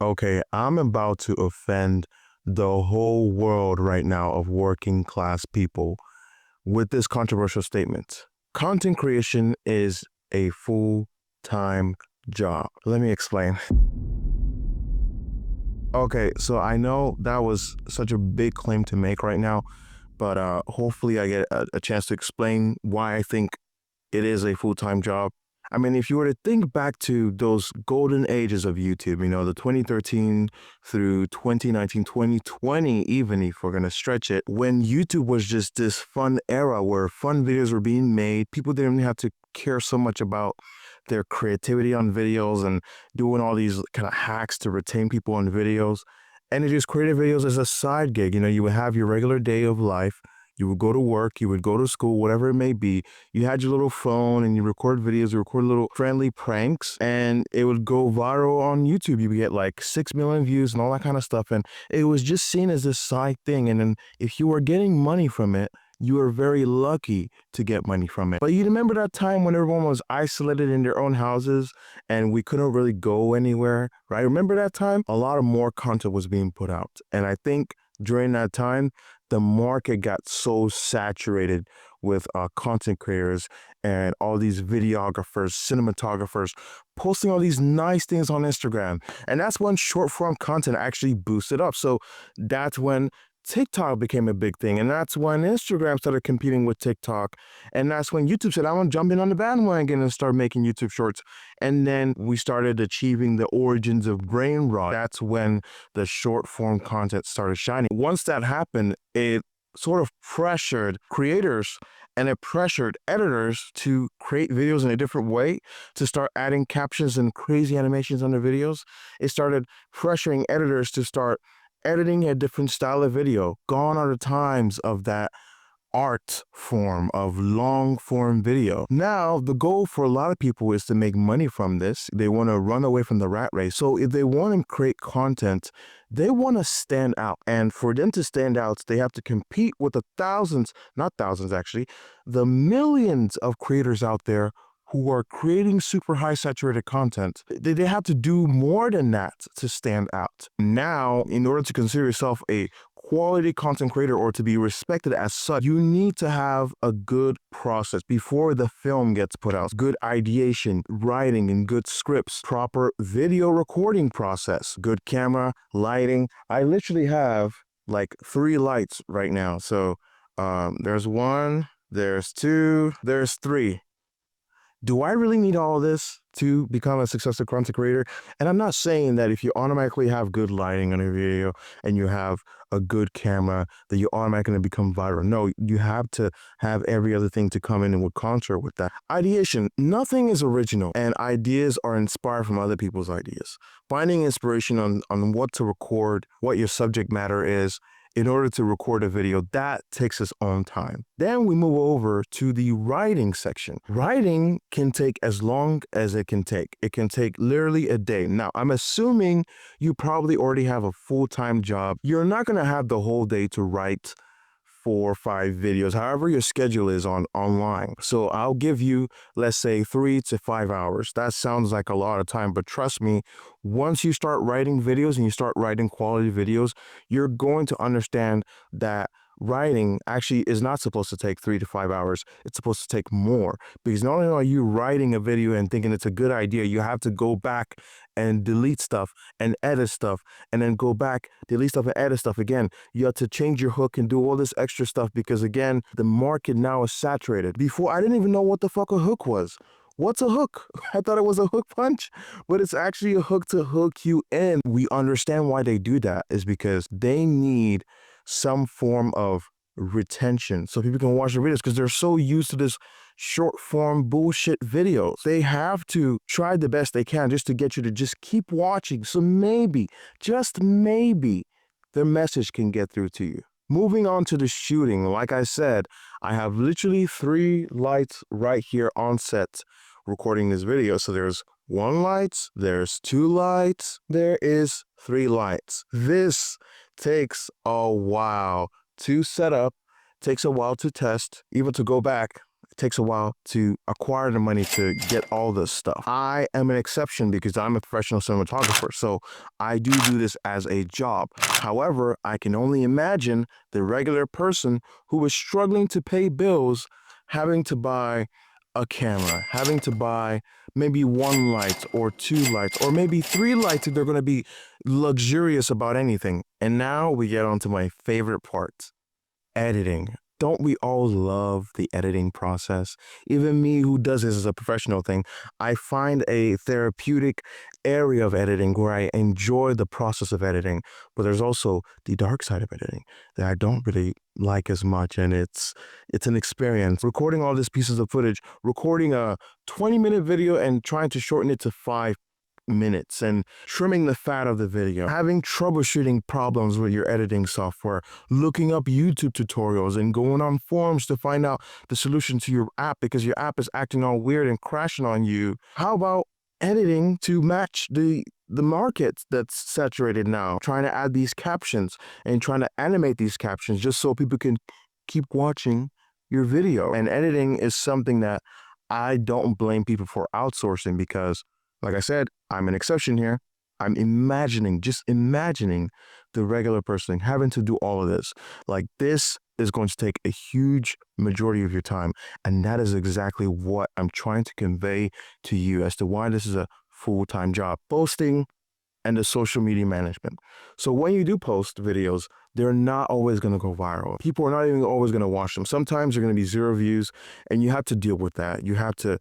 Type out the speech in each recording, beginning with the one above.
Okay, I'm about to offend the whole world right now of working class people with this controversial statement. Content creation is a full-time job. Let me explain. Okay, so I know that was such a big claim to make right now, but hopefully I get a chance to explain why I think it is a full-time job. I mean, if you were to think back to those golden ages of YouTube, the 2013 through 2019, 2020, even if we're going to stretch it, when YouTube was just this fun era where fun videos were being made, people didn't have to care so much about their creativity on videos and doing all these kind of hacks to retain people on videos. And it just created videos as a side gig. You would have your regular day of life. You would go to work, you would go to school, whatever it may be. You had your little phone and you record videos, you record little friendly pranks, and it would go viral on YouTube. You would get like 6 million views and all that kind of stuff. And it was just seen as this side thing. And then if you were getting money from it, you were very lucky to get money from it. But you remember that time when everyone was isolated in their own houses and we couldn't really go anywhere, right? Remember that time? A lot of more content was being put out. And I think during that time, the market got so saturated with content creators and all these videographers, cinematographers posting all these nice things on Instagram. And that's when short form content actually boosted up. So that's when TikTok became a big thing. And that's when Instagram started competing with TikTok. And that's when YouTube said, I'm going to jump in on the bandwagon and start making YouTube shorts. And then we started achieving the origins of brain rot. That's when the short form content started shining. Once that happened, it sort of pressured creators and it pressured editors to create videos in a different way, to start adding captions and crazy animations on the videos. It started pressuring editors to start editing a different style of video. Gone are the times of that art form of long form video. Now, the goal for a lot of people is to make money from this. They want to run away from the rat race. So if they want to create content, they want to stand out. And for them to stand out, they have to compete with the thousands, not thousands actually, the millions of creators out there who are creating super high saturated content. They have to do more than that to stand out. Now, in order to consider yourself a quality content creator or to be respected as such, you need to have a good process before the film gets put out. Good ideation, writing, and good scripts, proper video recording process, good camera, lighting. I literally have like 3 lights right now. So there's 1, there's 2, there's 3. Do I really need all of this to become a successful content creator? And I'm not saying that if you automatically have good lighting on a video and you have a good camera, that you're automatically going to become viral. No, you have to have every other thing to come in and with concert with that. Ideation, nothing is original, and ideas are inspired from other people's ideas. Finding inspiration on what to record, what your subject matter is, in order to record a video, that takes its own time. Then we move over to the writing section. Writing can take as long as it can take. It can take literally a day. Now, I'm assuming you probably already have a full-time job. You're not going to have the whole day to write 4 or 5 videos, however your schedule is online. So I'll give you, let's say, 3 to 5 hours. That sounds like a lot of time, but trust me, once you start writing videos and you start writing quality videos, you're going to understand that writing actually is not supposed to take 3 to 5 hours. It's supposed to take more, because not only are you writing a video and thinking it's a good idea, you have to go back and delete stuff and edit stuff and then go back, delete stuff and edit stuff again. You have to change your hook and do all this extra stuff because, again, the market now is saturated. Before, I didn't even know what the fuck a hook was. What's a hook? I thought it was a hook punch, but it's actually a hook to hook you in. We understand why they do that is because they need some form of retention so people can watch the videos, because they're so used to this short form bullshit videos. They have to try the best they can just to get you to just keep watching. So maybe, just maybe, their message can get through to you. Moving on to the shooting, like I said, I have literally 3 lights right here on set recording this video. So there's 1 light, there's 2 lights, there is 3 lights. This takes a while to set up, takes a while to test, even to go back. It takes a while to acquire the money to get all this stuff. I am an exception because I'm a professional cinematographer, so I do this as a job. However, I can only imagine the regular person who is struggling to pay bills, having to buy a camera, having to buy maybe one light or two lights or maybe three lights if they're going to be luxurious about anything. And now we get on to my favorite part, editing. Don't we all love the editing process? Even me, who does this as a professional thing, I find a therapeutic area of editing where I enjoy the process of editing. But there's also the dark side of editing that I don't really like as much, and it's an experience. Recording all these pieces of footage, recording a 20-minute video and trying to shorten it to 5 minutes and trimming the fat of the video, having troubleshooting problems with your editing software, looking up YouTube tutorials and going on forums to find out the solution to your app because your app is acting all weird and crashing on you. How about editing to match the market that's saturated now, trying to add these captions and trying to animate these captions just so people can keep watching your video. And editing is something that I don't blame people for outsourcing because, like I said, I'm an exception here. I'm just imagining the regular person having to do all of this. Like, this is going to take a huge majority of your time. And that is exactly what I'm trying to convey to you as to why this is a full-time job. Posting and the social media management. So when you do post videos, they're not always going to go viral. People are not even always going to watch them. Sometimes they're going to be 0 views, and you have to deal with that. You have to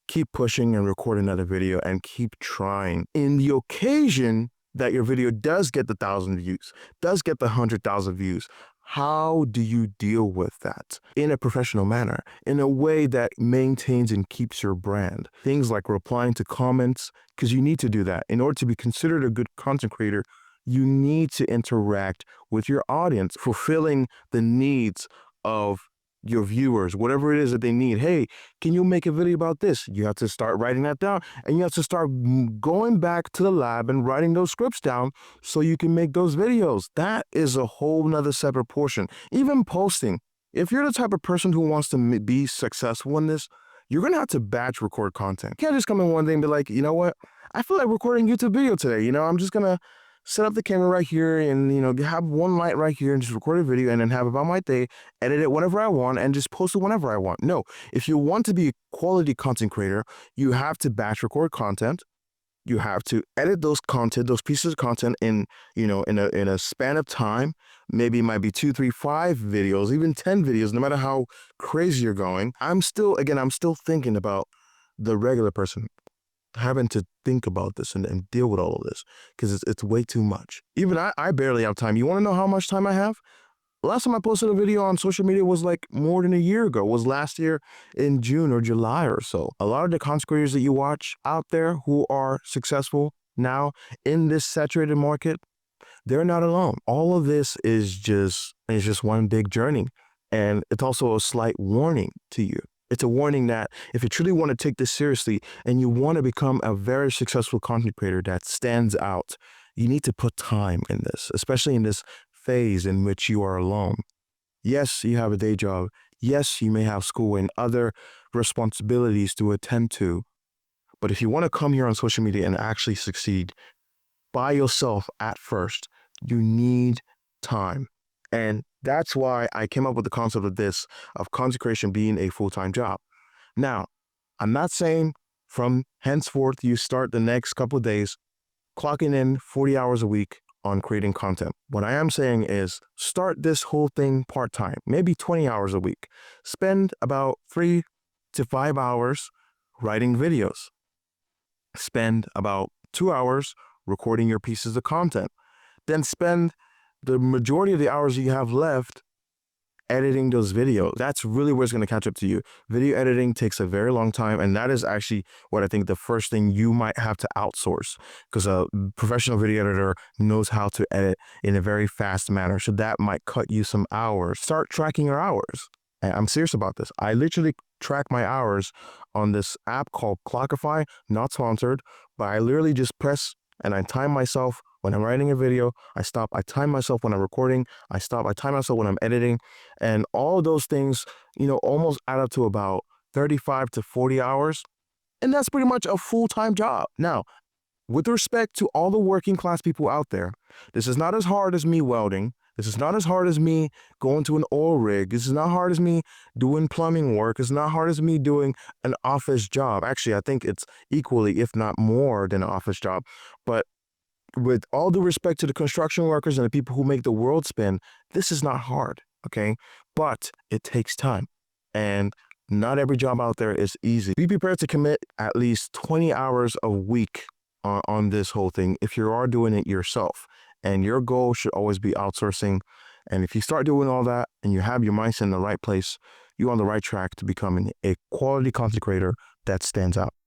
keep pushing and record another video and keep trying. In the occasion that your video does get the 1,000 views, does get the 100,000 views, how do you deal with that in a professional manner, in a way that maintains and keeps your brand? Things like replying to comments, because you need to do that. In order to be considered a good content creator, you need to interact with your audience, fulfilling the needs of your viewers, whatever it is that they need. Hey, can you make a video about this? You have to start writing that down, and you have to start going back to the lab and writing those scripts down so you can make those videos. That is a whole nother separate portion. Even posting. If you're the type of person who wants to be successful in this, you're going to have to batch record content. You can't just come in one day and be like, you know what? I feel like recording a YouTube video today. I'm just going to set up the camera right here and, have one light right here and just record a video and then have about my day, edit it whenever I want and just post it whenever I want. No, if you want to be a quality content creator, you have to batch record content. You have to edit those pieces of content in a span of time. Maybe it might be 2, 3, 5 videos, even 10 videos, no matter how crazy you're going. I'm still thinking about the regular person having to think about this and deal with all of this because it's way too much. Even I barely have time. You want to know how much time I have? Last time I posted a video on social media was like more than a year ago. It was last year in June or July or so. A lot of the content creators that you watch out there who are successful now in this saturated market, they're not alone. All of this is just one big journey. And it's also a slight warning to you. It's a warning that if you truly want to take this seriously and you want to become a very successful content creator that stands out, you need to put time in this, especially in this phase in which you are alone. Yes, you have a day job. Yes, you may have school and other responsibilities to attend to. But if you want to come here on social media and actually succeed by yourself at first, you need time. And that's why I came up with the concept of content creation being a full-time job. Now, I'm not saying from henceforth you start the next couple of days clocking in 40 hours a week on creating content. What I am saying is start this whole thing part-time, maybe 20 hours a week. Spend about 3 to 5 hours writing videos. Spend about 2 hours recording your pieces of content. Then spend the majority of the hours you have left editing those videos. That's really where it's going to catch up to you. Video editing takes a very long time, and that is actually what I think the first thing you might have to outsource, because a professional video editor knows how to edit in a very fast manner. So that might cut you some hours. Start tracking your hours. And I'm serious about this. I literally track my hours on this app called Clockify, not sponsored, but I literally just press and I time myself when I'm writing a video. I stop. I time myself when I'm recording. I stop. I time myself when I'm editing. And all of those things, almost add up to about 35 to 40 hours, and that's pretty much a full-time job. Now, with respect to all the working class people out there, this is not as hard as me welding. This is not as hard as me going to an oil rig. This is not hard as me doing plumbing work. It's not hard as me doing an office job. Actually, I think it's equally, if not more, than an office job. But with all due respect to the construction workers and the people who make the world spin, this is not hard, okay? But it takes time. And not every job out there is easy. Be prepared to commit at least 20 hours a week on this whole thing if you are doing it yourself. And your goal should always be outsourcing. And if you start doing all that and you have your mindset in the right place, you're on the right track to becoming a quality content creator that stands out.